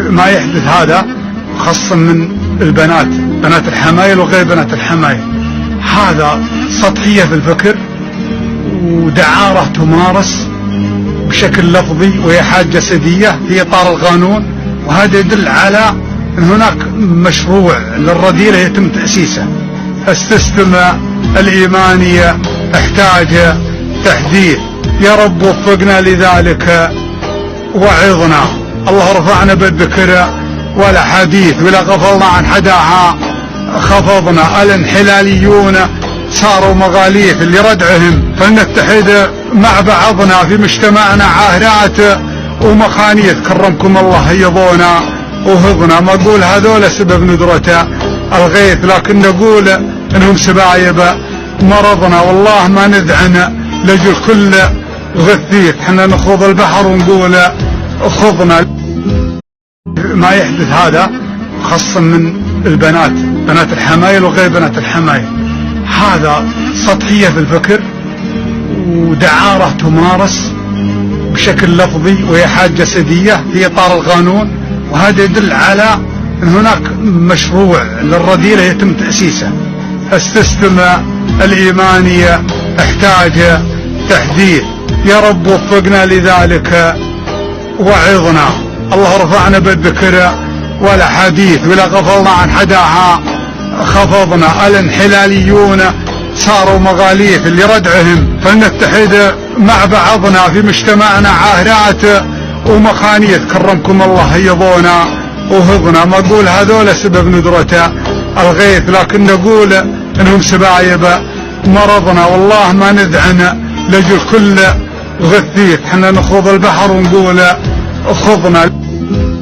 ما يحدث هذا خاصة من البنات، بنات الحمايل وغير بنات الحمايل، هذا سطحية في الفكر ودعارة تمارس بشكل لفظي وهي حاجة جسدية في إطار القانون، وهذا يدل على أن هناك مشروع للرذيلة يتم تأسيسه. السيستم الإيماني احتاج تحديث. يا رب وفقنا لذلك وعظنا. الله رفعنا بالذكر ولا حديث، ولا غفلنا عن حداها خفضنا. الانحلاليون صاروا مغاليث لردعهم، فلنتحد مع بعضنا في مجتمعنا. عاهرات ومخانيث كرمكم الله هيضونا وهضنا. ما نقول هذول سبب ندرة الغيث، لكن نقول انهم سبايب مرضنا. والله ما نذعن لجل كل غثيث، احنا نخوض البحر ونقول خضنا. ما يحدث هذا خاصة من البنات، بنات الحمايل وغير بنات الحمايل، هذا سطحية في الفكر ودعارة تمارس بشكل لفظي وهي حاجة جسدية في إطار القانون، وهذا يدل على أن هناك مشروع للرذيلة يتم تأسيسه. السيستم الإيماني احتاج تحديث. يا رب وفقنا لذلك وعظنا. الله رفعنا بالذكر ولا حديث، ولا غفلنا عن حداها خفضنا. الانحلاليون صاروا مغاليث لردعهم، فلنتحد مع بعضنا في مجتمعنا. عاهرات ومخانيث كرمكم الله هيضونا وهضنا. ما نقول هذول سبب ندرة الغيث، لكن نقول انهم سبايب مرضنا. والله ما نذعن لجل كل غثيث، احنا نخوض البحر ونقول خضنا.